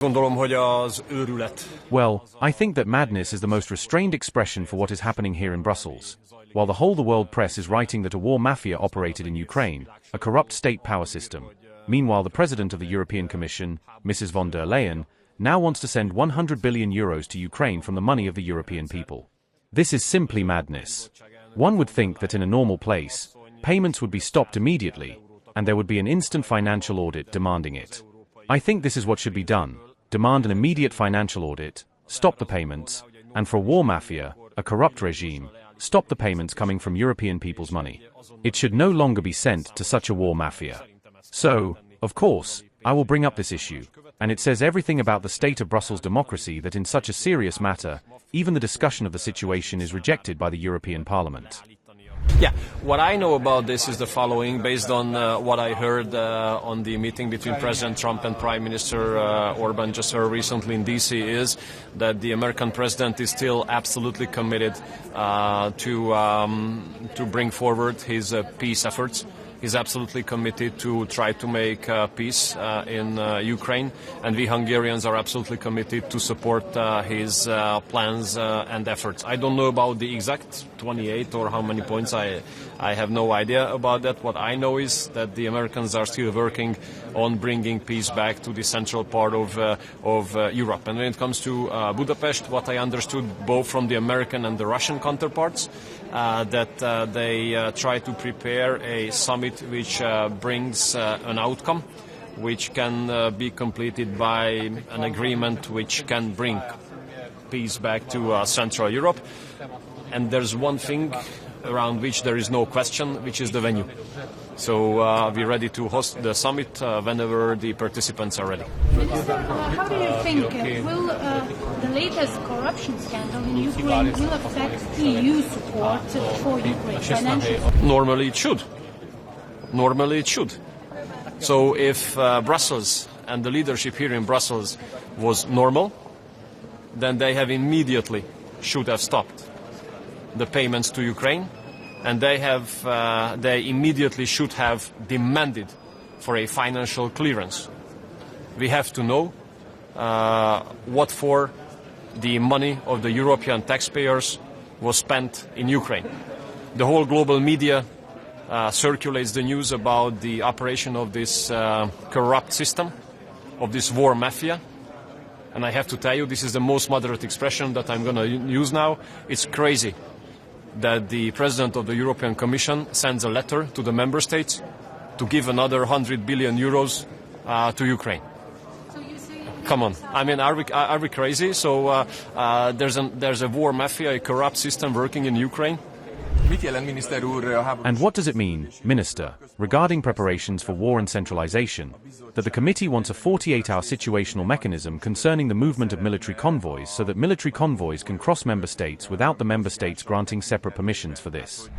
Well, I think that madness is the most restrained expression for what is happening here in Brussels. While the whole world press is writing that a war mafia operated in Ukraine, a corrupt state power system. Meanwhile, the President of the European Commission, Mrs. von der Leyen, now wants to send 100 billion euros to Ukraine from the money of the European people. This is simply madness. One would think that in a normal place, payments would be stopped immediately, and there would be an instant financial audit demanding it. I think this is what should be done. Demand an immediate financial audit, stop the payments, and for a war mafia, a corrupt regime, stop the payments coming from European people's money. It should no longer be sent to such a war mafia. So, of course, I will bring up this issue, and it says everything about the state of Brussels democracy that in such a serious matter, even the discussion of the situation is rejected by the European Parliament. Yeah, what I know about this is the following, based on what I heard on the meeting between President Trump and Prime Minister Orban just recently in DC, is that the American president is still absolutely committed to bring forward his peace efforts. He's absolutely committed to try to make peace in Ukraine, and we Hungarians are absolutely committed to support his plans and efforts. I don't know about the exact 28 or how many points. I have no idea about that. What I know is that the Americans are still working on bringing peace back to the central part of Europe. And when it comes to Budapest, what I understood both from the American and the Russian counterparts, that they try to prepare a summit which brings an outcome which can be completed by an agreement which can bring peace back to Central Europe. And there's one thing around which there is no question, which is the venue. So we're ready to host the summit whenever the participants are ready. Minister, how do you think will the latest corruption scandal in Ukraine will affect EU support for Ukraine financially? Normally it should. Normally it should. So if Brussels and the leadership here in Brussels was normal, then they should have stopped the payments to Ukraine, and they immediately should have demanded for a financial clearance. We have to know what for the money of the European taxpayers was spent in Ukraine. The whole global media circulates the news about the operation of this corrupt system, of this war mafia. And I have to tell you, this is the most moderate expression that I'm going to use now. It's crazy that the President of the European Commission sends a letter to the member states to give another 100 billion euros to Ukraine. So you say Come on, I mean, are we crazy? So there's a war mafia, a corrupt system working in Ukraine. And what does it mean, Minister, regarding preparations for war and centralization, that the committee wants a 48-hour situational mechanism concerning the movement of military convoys so that military convoys can cross member states without the member states granting separate permissions for this?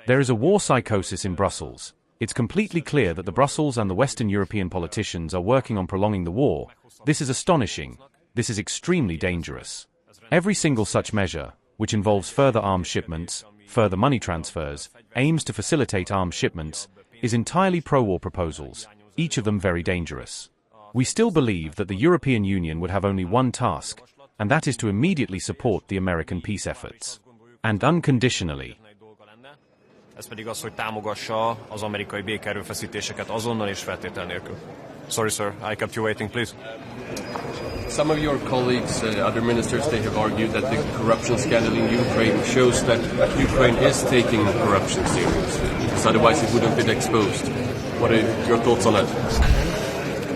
There is a war psychosis in Brussels. It's completely clear that the Brussels and the Western European politicians are working on prolonging the war. This is astonishing. This is extremely dangerous. Every single such measure, which involves further arms shipments, further money transfers, aims to facilitate arms shipments, is entirely pro-war proposals, each of them very dangerous. We still believe that the European Union would have only one task, and that is to immediately support the American peace efforts. And unconditionally. Ez pedig az, hogy támogassa az amerikai békeerőfeszítéseket azonnal és feltétel nélkül. Sorry, sir, I kept you waiting, please. Some of your colleagues, other ministers, they have argued that the corruption scandal in Ukraine shows that Ukraine is taking corruption seriously, because otherwise it wouldn't be exposed. What are your thoughts on that?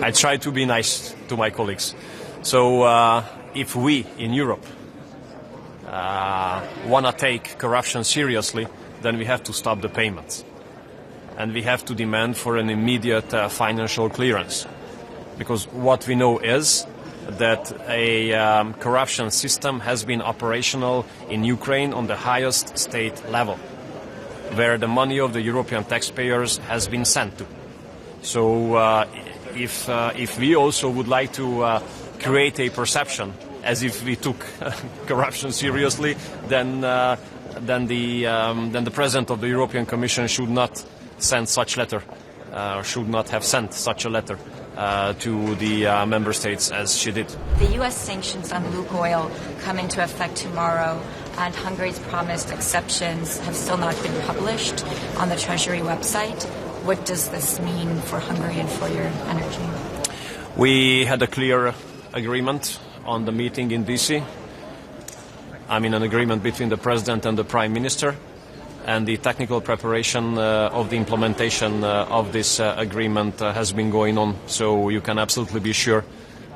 I try to be nice to my colleagues. So if we in Europe want to take corruption seriously, then we have to stop the payments. And we have to demand for an immediate financial clearance. Because what we know is that a corruption system has been operational in Ukraine on the highest state level, where the money of the European taxpayers has been sent to. So if we also would like to create a perception as if we took corruption seriously, then the President of the European Commission should not send such letter should not have sent such a letter to the member states as she did. The U.S. sanctions on Lukoil come into effect tomorrow, and Hungary's promised exceptions have still not been published on the Treasury website. What does this mean for Hungary and for your energy? We had a clear agreement on the meeting in DC. I mean, an agreement between the President and the Prime Minister. And the technical preparation of the implementation of this agreement has been going on. So you can absolutely be sure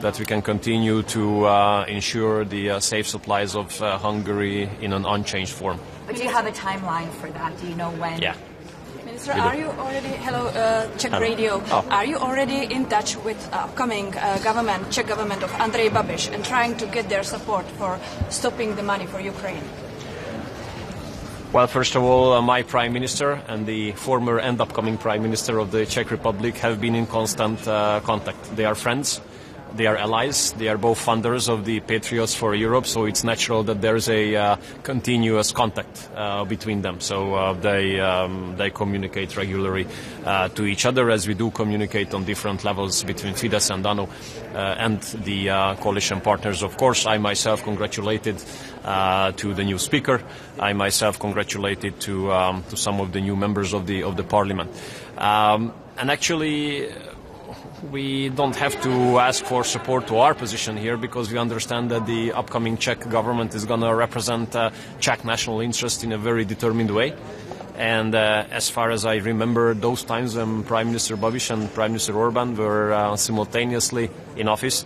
that we can continue to ensure the safe supplies of Hungary in an unchanged form. But do you have a timeline for that? Do you know when? Yeah. Minister, are you already, Czech Radio, are you already in touch with upcoming government, Czech government of Andrej Babiš and trying to get their support for stopping the money for Ukraine? Well, first of all, my Prime Minister and the former and upcoming Prime Minister of the Czech Republic have been in constant contact. They are friends, they are allies, they are both funders of the Patriots for Europe, so it's natural that there's a continuous contact between them. So they communicate regularly to each other, as we do communicate on different levels between Fidesz and ANO and the coalition partners. Of course, I myself congratulated to the new speaker. I myself congratulated to some of the new members of the parliament. And actually, we don't have to ask for support to our position here, because we understand that the upcoming Czech government is going to represent Czech national interest in a very determined way. And as far as I remember, those times when Prime Minister Babiš and Prime Minister Orbán were simultaneously in office,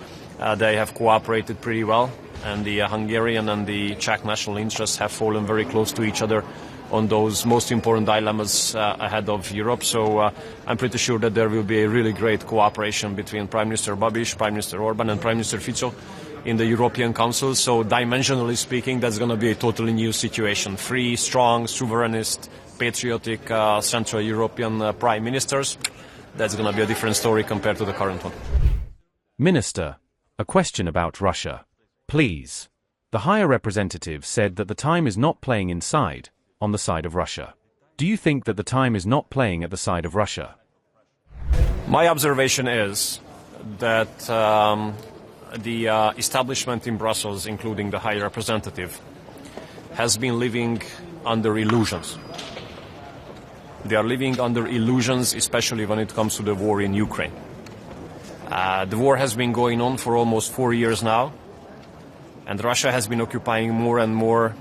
they have cooperated pretty well. And the Hungarian and the Czech national interests have fallen very close to each other on those most important dilemmas ahead of Europe. So I'm pretty sure that there will be a really great cooperation between Prime Minister Babiš, Prime Minister Orbán and Prime Minister Fico in the European Council. So dimensionally speaking, that's going to be a totally new situation. Free, strong, sovereignist, patriotic Central European Prime Ministers. That's going to be a different story compared to the current one. Minister, a question about Russia. Please. The Higher Representative said that the time is not playing inside, on the side of Russia. Do you think that the time is not playing at the side of Russia? My observation is that the establishment in Brussels, including the High Representative, has been living under illusions. They are living under illusions, especially when it comes to the war in Ukraine. The war has been going on for almost 4 years now, and Russia has been occupying more and more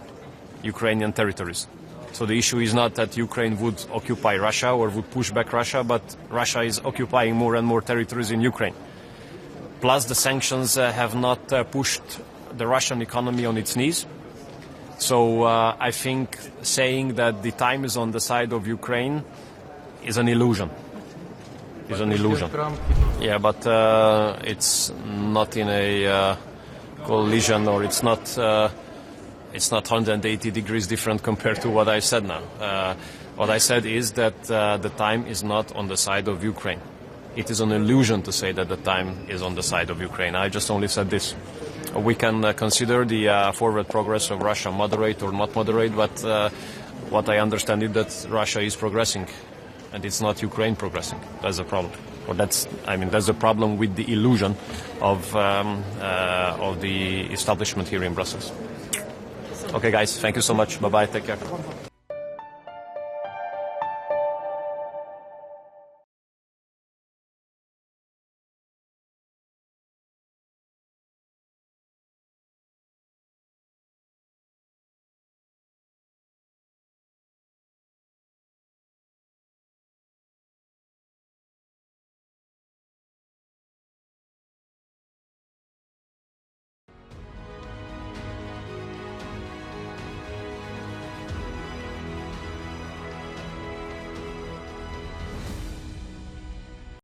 Ukrainian territories. So the issue is not that Ukraine would occupy Russia or would push back Russia, but Russia is occupying more and more territories in Ukraine. Plus, the sanctions have not pushed the Russian economy on its knees. So I think saying that the time is on the side of Ukraine is an illusion. Yeah, but it's not in a collision, or it's not 180 degrees different compared to what I said now. What I said is that the time is not on the side of Ukraine. It is an illusion to say that the time is on the side of Ukraine. I just only said this. We can consider the forward progress of Russia moderate or not moderate, but what I understand is that Russia is progressing, and it's not Ukraine progressing. That's a problem. Or that's a problem with the illusion of the establishment here in Brussels. Okay, guys, thank you so much. Bye-bye. Take care.